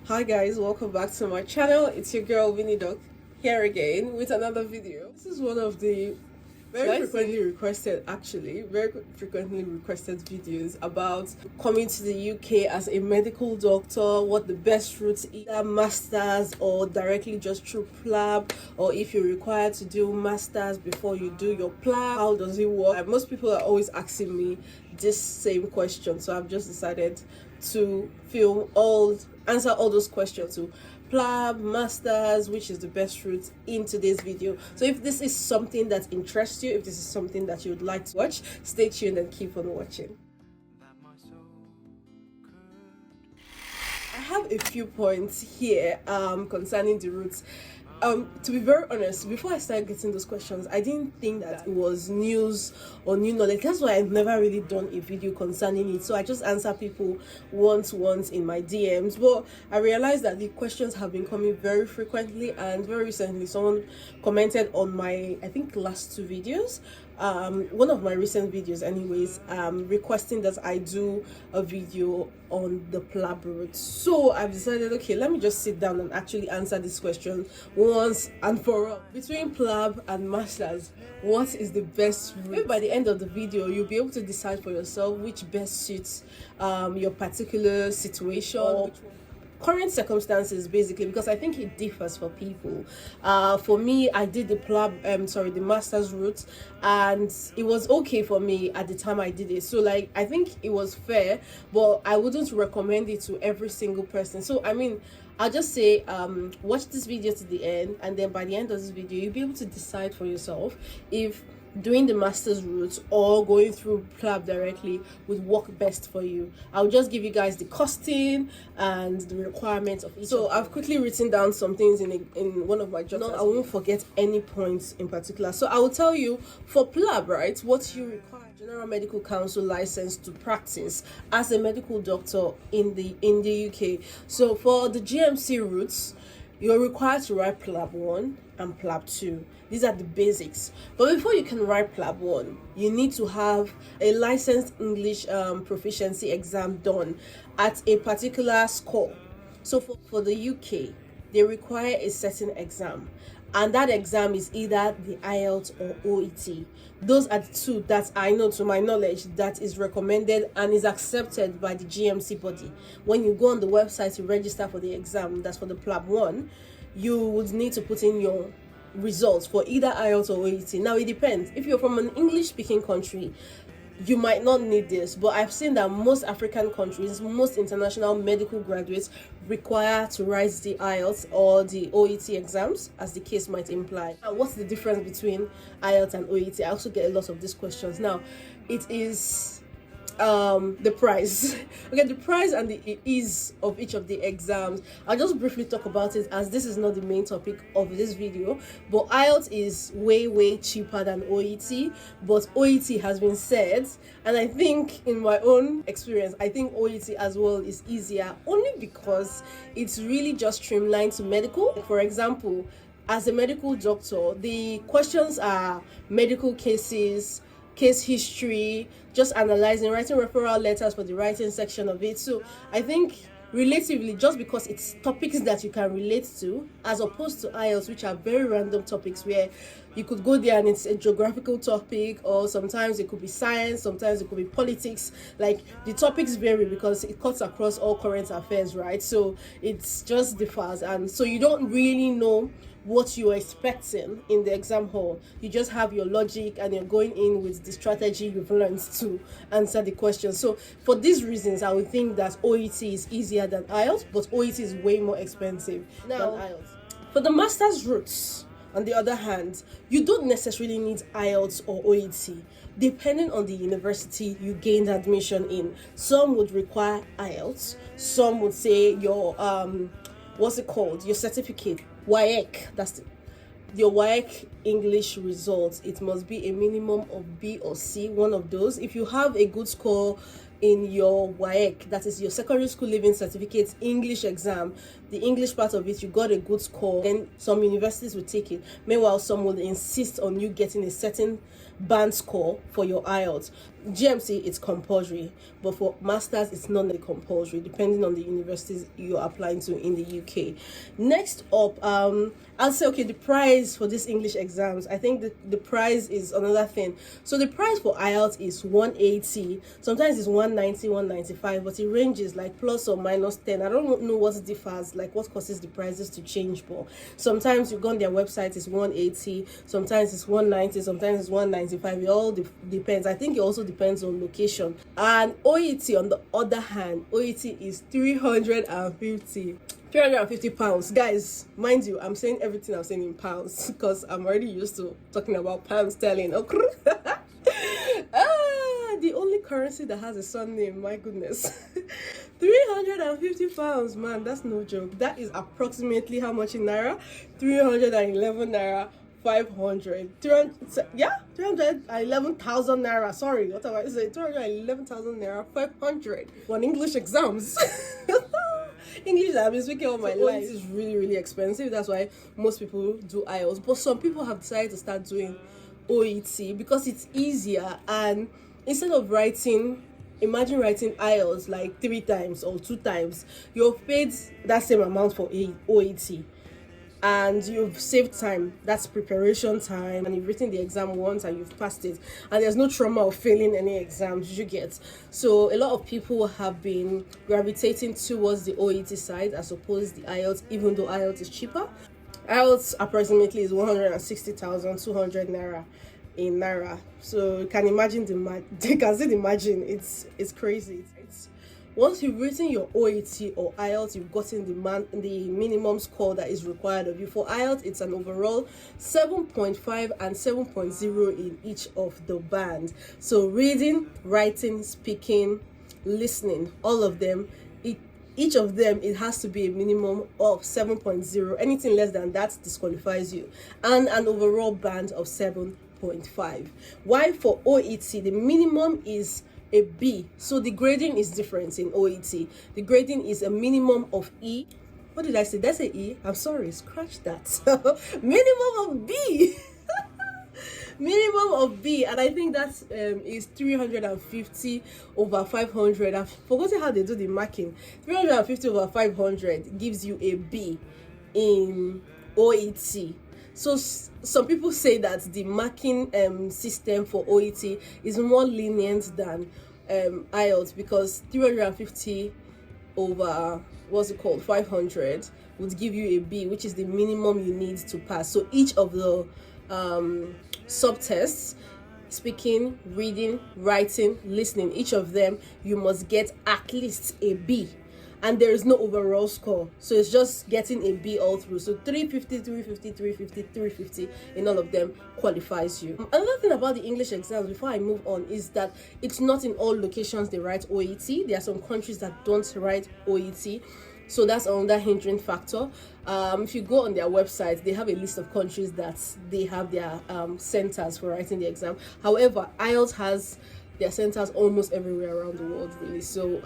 Hi guys, welcome back to my channel. It's your girl Winnie Duck here again with another video. This is one of the very frequently requested videos about coming to the UK as a medical doctor, what the best route is, either masters or directly just through PLAB, or if you're required to do masters before you do your PLAB, how does it work? And most people are always asking me this same question, so I've just decided to answer all those questions to PLAB, masters, which is the best route in today's video. So if this is something that interests you, if this is something that you would like to watch, stay tuned and keep on watching. I have a few points here concerning the routes. To be very honest, before I started getting those questions, I didn't think that it was news or new knowledge. That's why I've never really done a video concerning it. So I just answer people once in my DMs. But I realized that the questions have been coming very frequently, and very recently someone commented on my, I think, last two videos. One of my recent videos anyways, requesting that I do a video on the PLAB route. So I've decided, okay, let me just sit down and actually answer this question once and for all. Between PLAB and masters, what is the best route? Maybe by the end of the video you'll be able to decide for yourself which best suits your particular situation or current circumstances, basically, because I think it differs for people. For me, I did the the master's route, and it was okay for me at the time I did it. So like, I think it was fair, but I wouldn't recommend it to every single person. So I mean, I'll just say watch this video to the end, and then by the end of this video you'll be able to decide for yourself if doing the master's route or going through PLAB directly would work best for you. I'll just give you guys the costing and the requirements of each. So I've quickly written down some things in one of my journals. I won't forget any points in particular. So I will tell you, for PLAB, right, what you require: General Medical Council license to practice as a medical doctor in the UK. So for the GMC routes, you're required to write PLAB 1 and PLAB 2. These are the basics. But before you can write PLAB 1, you need to have a licensed English proficiency exam done at a particular score. So for the UK, they require a certain exam, and that exam is either the IELT or OET. Those are the two that I know, to my knowledge, that is recommended and is accepted by the GMC body. When you go on the website to register for the exam, that's for the PLAB 1, you would need to put in your results for either IELTS or OET. Now it depends. If you're from an English speaking country, you might not need this, but I've seen that most African countries, most international medical graduates require to write the IELTS or the OET exams, as the case might imply. Now, what's the difference between IELTS and OET? I also get a lot of these questions. Now, it is the price. Okay, the price and the ease of each of the exams. I'll just briefly talk about it, as this is not the main topic of this video. But IELTS is way cheaper than OET, but OET has been said, and I think in my own experience, I think OET as well is easier, only because it's really just streamlined to medical. For example, as a medical doctor, the questions are medical cases, case history, just analyzing, writing referral letters for the writing section of it. So I think relatively, just because it's topics that you can relate to, as opposed to IELTS, which are very random topics where you could go there and it's a geographical topic, or sometimes it could be science, sometimes it could be politics. Like, the topics vary because it cuts across all current affairs, right? So it's just differs, and so you don't really know what you're expecting in the exam hall. You just have your logic, and you're going in with the strategy you've learned to answer the question. So for these reasons, I would think that OET is easier than IELTS, but OET is way more expensive than IELTS. For the master's routes, on the other hand, you don't necessarily need IELTS or OET, depending on the university you gained admission in. Some would require IELTS, some would say your your certificate, WAEC, your WAEC English results, it must be a minimum of B or C, one of those. If you have a good score in your WAEC, that is your secondary school leaving certificate English exam, the English part of it, you got a good score, then some universities will take it. Meanwhile, some will insist on you getting a certain band score for your IELTS. GMC it's compulsory, but for masters it's not compulsory, depending on the universities you're applying to in the UK. Next up, I'll say, okay, the price for these English exams, I think the price is another thing. So the price for IELTS is 180, sometimes it's 190, 195, but it ranges like plus or minus 10. I don't know what differs, like what causes the prices to change, but sometimes you go on their website, it's 180, sometimes it's 190, sometimes it's 195. It all depends. I think it also depends on location. And OET, on the other hand, OET is 350 £350. Guys, mind you, I'm saying everything I'm saying in pounds because I'm already used to talking about pounds sterling. The only currency that has a surname, my goodness. £350, man, that's no joke. That is approximately how much in naira? 311 naira. 500 300, yeah, 311,000 naira. Sorry, what am I saying? 211,000 naira, 500 on English exams. English that I've been speaking all my life is really, really expensive. That's why most people do IELTS. But some people have decided to start doing OET because it's easier. And instead of imagine writing IELTS like 3 times or 2 times, you've paid that same amount for OET. And you've saved time, that's preparation time, and you've written the exam once and you've passed it, and there's no trauma of failing any exams you get. So a lot of people have been gravitating towards the OET side as opposed to the IELTS, even though IELTS is cheaper. IELTS approximately is 160,200 naira in naira, so you can imagine it's crazy. Once you've written your OET or IELTS, you've gotten the minimum score that is required of you. For IELTS, it's an overall 7.5 and 7.0 in each of the bands. So reading, writing, speaking, listening, all of them, each of them, it has to be a minimum of 7.0. Anything less than that disqualifies you. And an overall band of 7.5. While for OET, the minimum is a B. So the grading is different in OET. The grading is a minimum of E. What did I say? That's a E. I'm sorry, scratch that. Minimum of B. Minimum of B, and I think that is 350 over 500. I've forgotten how they do the marking. 350 over 500 gives you a B in OET. So some people say that the marking system for OET is more lenient than IELTS, because 350 over 500 would give you a B, which is the minimum you need to pass. So each of the subtests, speaking, reading, writing, listening, each of them you must get at least a B. And there is no overall score, so it's just getting a B all through. So 350, 350, 350, 350 in all of them qualifies you. Another thing about the English exams, before I move on, is that it's not in all locations they write OET. There are some countries that don't write OET, so that's another hindering factor. If you go on their website, they have a list of countries that they have their centers for writing the exam. However, IELTS has their centers almost everywhere around the world, really. So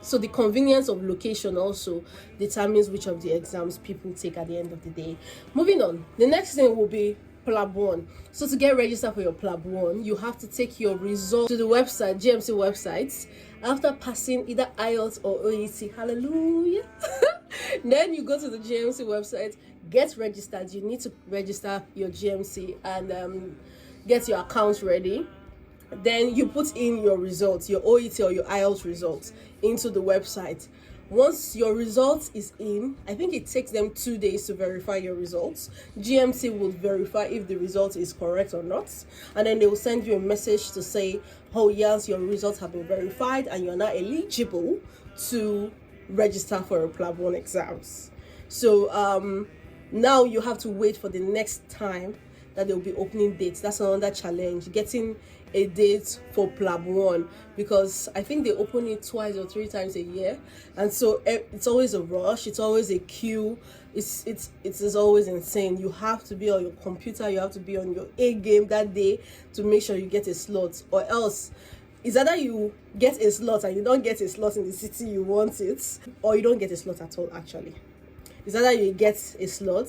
so the convenience of location also determines which of the exams people take at the end of the day. Moving on, the next thing will be PLAB 1. So to get registered for your PLAB 1, you have to take your results to the website, GMC websites, after passing either IELTS or OET. Hallelujah. Then you go to the GMC website, get registered. You need to register your GMC and get your account ready. Then you put in your results, your OET or your IELTS results, into the website. Once your result is in, I think it takes them 2 days to verify your results. GMC will verify if the result is correct or not, and then they will send you a message to say, oh yes, your results have been verified and you're now eligible to register for your PLAB 1 exams. So now you have to wait for the next time that they'll be opening dates. That's another challenge, getting a date for PLAB 1, because I think they open it 2 or 3 times a year, and so it's always a rush, it's always a queue. It is always insane. You have to be on your computer, you have to be on your A game that day to make sure you get a slot, or else it's either you get a slot and you don't get a slot in the city you want it, or you don't get a slot at all. Actually, it's either you get a slot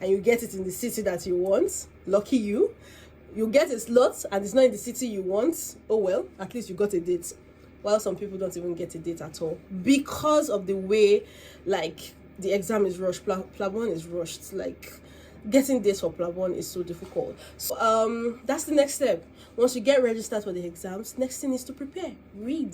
and you get it in the city that you want, lucky you, you get a slot and it's not in the city you want, oh well, at least you got a date. While some people don't even get a date at all because of the way, like, the exam is rushed. PLAB 1 is rushed. Like, getting dates for PLAB 1 is so difficult. So that's the next step. Once you get registered for the exams, next thing is to prepare. Read.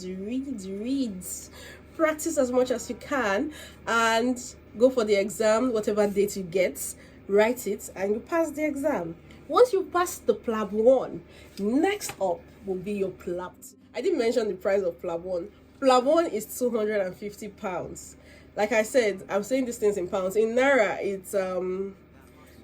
Practice as much as you can and go for the exam, whatever date you get, write it, and you pass the exam. Once you pass the PLAB 1, next up will be your PLAB 2. I didn't mention the price of PLAB 1. PLAB 1 is £250. Like I said, I'm saying these things in pounds. In Naira, it's,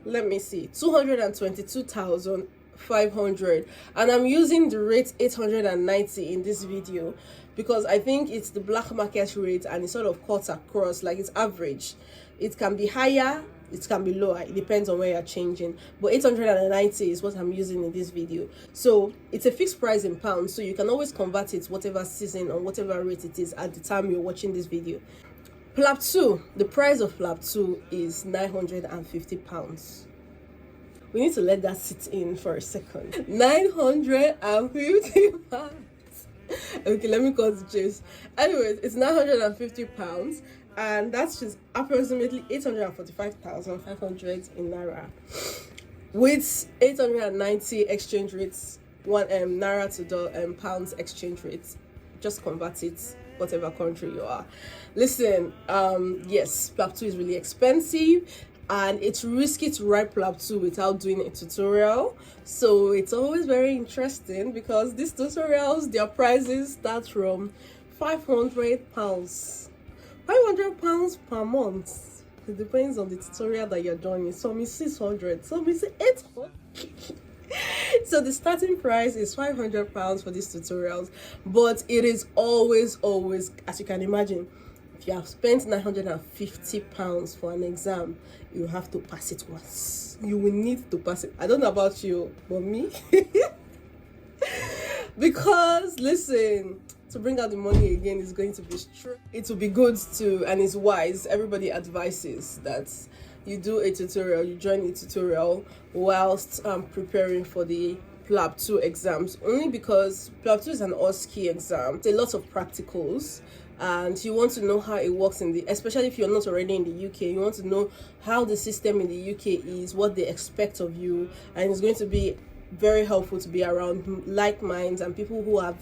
let me see, 222,500. And I'm using the rate 890 in this video because I think it's the black market rate and it sort of cuts across, like it's average. It can be higher, it can be lower, it depends on where you're changing, but 890 is what I'm using in this video. So it's a fixed price in pounds, so you can always convert it whatever season or whatever rate it is at the time you're watching this video. PLAB 2, the price of PLAB 2 is £950. We need to let that sit in for a second. £950. Okay, let me cut the chase. Anyways, it's £950. And that's just approximately 845,500 in Naira. With 890 exchange rates, Naira to pounds exchange rates. Just convert it, whatever country you are. Listen, yes, PLAB 2 is really expensive. And it's risky to write PLAB 2 without doing a tutorial. So it's always very interesting because these tutorials, their prices start from £500. £500 per month. It depends on the tutorial that you're doing. Some is 600, some is 800. So the starting price is £500 for these tutorials, but it is always, as you can imagine, if you have spent £950 for an exam, you have to pass it once. You will need to pass it. I don't know about you, but me. Because listen, to bring out the money again is going to be true. It will be good to, and it's wise. Everybody advises that you do a tutorial, you join a tutorial whilst preparing for the PLAB 2 exams. Only because PLAB 2 is an OSCE exam. It's a lot of practicals, and you want to know how it works especially if you're not already in the UK. You want to know how the system in the UK is, what they expect of you, and it's going to be very helpful to be around like minds and people who have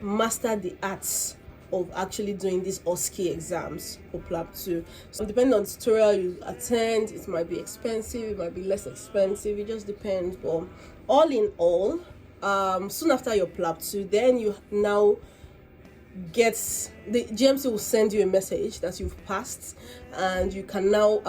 mastered the arts of actually doing these OSCE exams for PLAB 2. So depending on the tutorial you attend, it might be expensive, it might be less expensive, it just depends. But all in all, soon after your PLAB 2, then you now get, the GMC will send you a message that you've passed, and you can now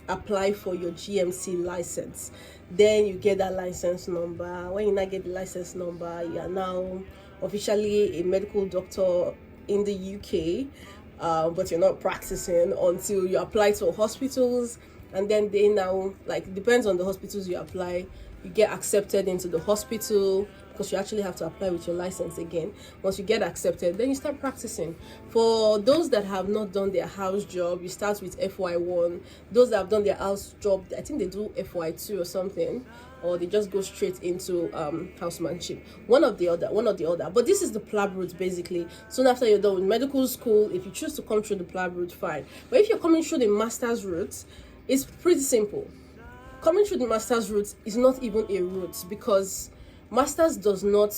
apply for your GMC license. Then you get that license number. When you now get the license number, you are now officially a medical doctor in the UK, but you're not practicing until you apply to hospitals, and then they now, like, it depends on the hospitals you apply, you get accepted into the hospital, because you actually have to apply with your license again. Once you get accepted, then you start practicing. For those that have not done their house job, you start with FY1. Those that have done their house job, I think they do FY2 or something, or they just go straight into housemanship. One or the other. But this is the PLAB route, basically. Soon after you're done with medical school, if you choose to come through the PLAB route, fine. But if you're coming through the master's route, it's pretty simple. Coming through the master's route is not even a route, because master's does not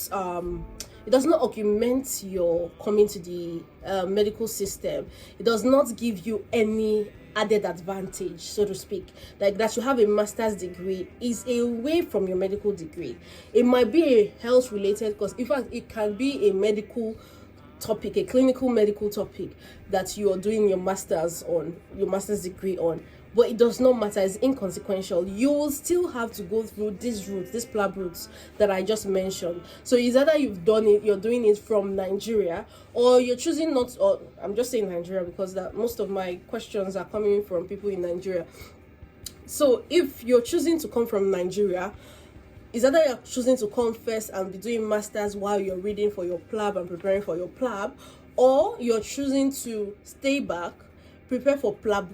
it does not augment your coming to the medical system. It does not give you any added advantage, so to speak. Like, that you have a master's degree is away from your medical degree. It might be a health related, because in fact it can be a medical topic, a clinical medical topic that you are doing your master's degree on. But it does not matter, it's inconsequential. You will still have to go through these routes, these PLAB routes that I just mentioned. So it's either you're doing it from Nigeria, or you're choosing not, or I'm just saying Nigeria because that most of my questions are coming from people in Nigeria. So if you're choosing to come from Nigeria, it's either you're choosing to come first and be doing masters while you're reading for your PLAB and preparing for your PLAB, or you're choosing to stay back, prepare for PLAB,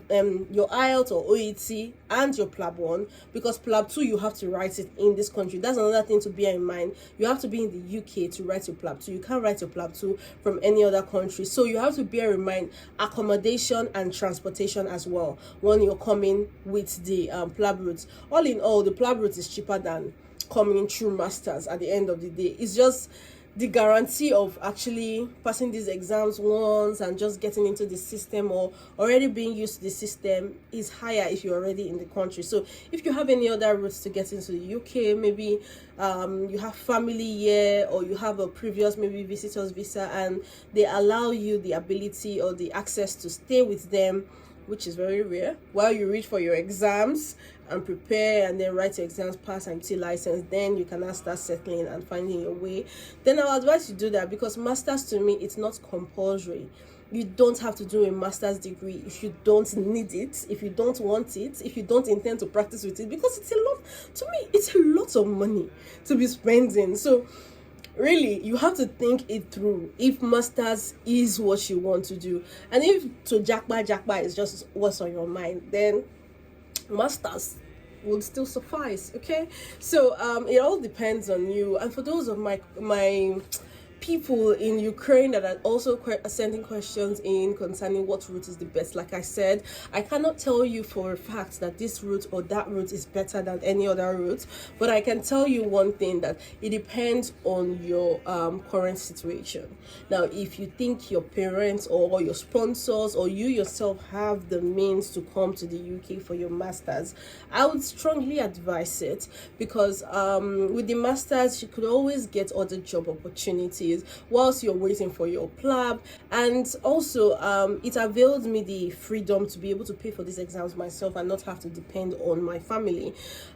your IELTS or OET and your PLAB 1, because PLAB 2 you have to write it in this country. That's another thing to bear in mind. You have to be in the UK to write your PLAB 2. You can't write your PLAB 2 from any other country. So you have to bear in mind accommodation and transportation as well when you're coming with the PLAB route. All in all, the PLAB route is cheaper than coming through masters at the end of the day. It's just the guarantee of actually passing these exams once and just getting into the system or already being used to the system is higher if you're already in the country. So if you have any other routes to get into the UK, maybe you have family here, or you have a previous maybe visitor's visa, and they allow you the ability or the access to stay with them, which is very rare, while you read for your exams and prepare and then write your exams, pass and get license, then you can now start settling and finding your way. Then I'll advise you do that, because masters, to me, it's not compulsory. You don't have to do a master's degree if you don't need it, if you don't want it, if you don't intend to practice with it, because it's a lot, to me, it's a lot of money to be spending. So really, you have to think it through if masters is what you want to do. And if to jackpot is just what's on your mind, then masters would still suffice. Okay, so it all depends on you. And for those of my people in Ukraine that are also sending questions in concerning what route is the best, like I said, I cannot tell you for a fact that this route or that route is better than any other route, but I can tell you one thing, that it depends on your current situation. Now, if you think your parents or your sponsors or you yourself have the means to come to the UK for your masters, I would strongly advise it, because with the masters you could always get other job opportunities whilst you're waiting for your PLAB. And also it availed me the freedom to be able to pay for these exams myself and not have to depend on my family.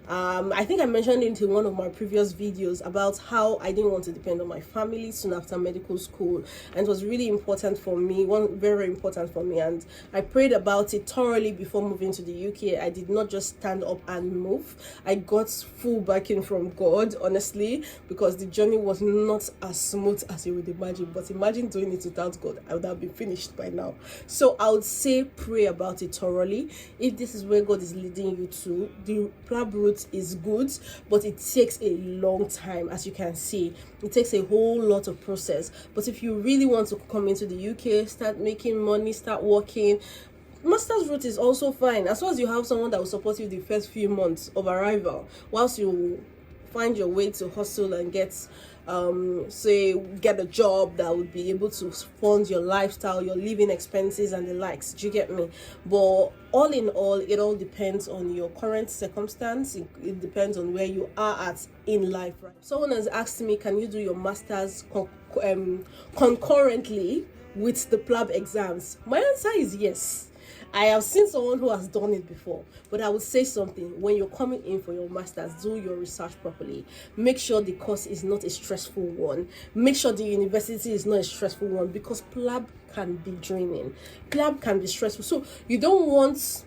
I think I mentioned it in one of my previous videos about how I didn't want to depend on my family soon after medical school, and it was really important for me, very important for me, and I prayed about it thoroughly before moving to the UK. I did not just stand up and move. I got full backing from God, honestly, because the journey was not as smooth as you would imagine. But imagine doing it without God, I would have been finished by now. So I would say pray about it thoroughly. If this is where God is leading you to, the PLAB route is good, but it takes a long time. As you can see, it takes a whole lot of process. But if you really want to come into the UK, start making money, start working, master's route is also fine, as long as you have someone that will support you the first few months of arrival, whilst you find your way to hustle and get get a job that would be able to fund your lifestyle, your living expenses and the likes. Do you get me? But all in all, it all depends on your current circumstance. It depends on where you are at in life, right? Someone has asked me, can you do your master's concurrently with the PLAB exams? My answer is yes. I have seen someone who has done it before, but I would say something. When you're coming in for your master's, do your research properly. Make sure the course is not a stressful one. Make sure the university is not a stressful one, because PLAB can be draining. PLAB can be stressful. So you don't want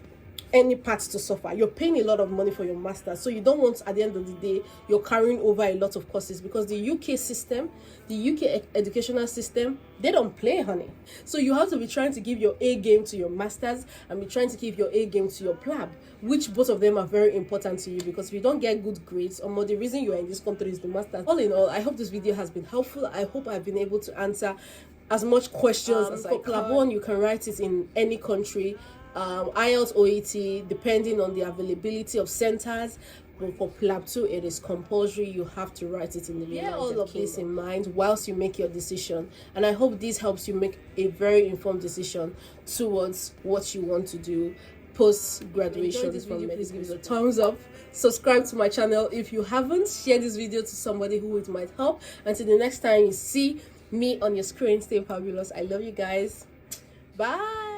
any parts to suffer. You're paying a lot of money for your master's, so you don't want, at the end of the day, you're carrying over a lot of courses, because the UK system, the UK educational system, they don't play, honey. So you have to be trying to give your A game to your master's and be trying to give your A game to your PLAB, which both of them are very important to you, because if you don't get good grades, or the reason you are in this country is the master's. All in all, I hope this video has been helpful. I hope I've been able to answer as much questions as I can. For PLAB 1, you can write it in any country. IELTS, OET, depending on the availability of centers. But for PLAB 2, it is compulsory. You have to write it in the United Kingdom. All of this in mind whilst you make your decision, and I hope this helps you make a very informed decision towards what you want to do post graduation. This video, please give it a thumbs up. Subscribe to my channel if you haven't. Share this video to somebody who it might help. Until the next time you see me on your screen, stay fabulous. I love you guys. Bye.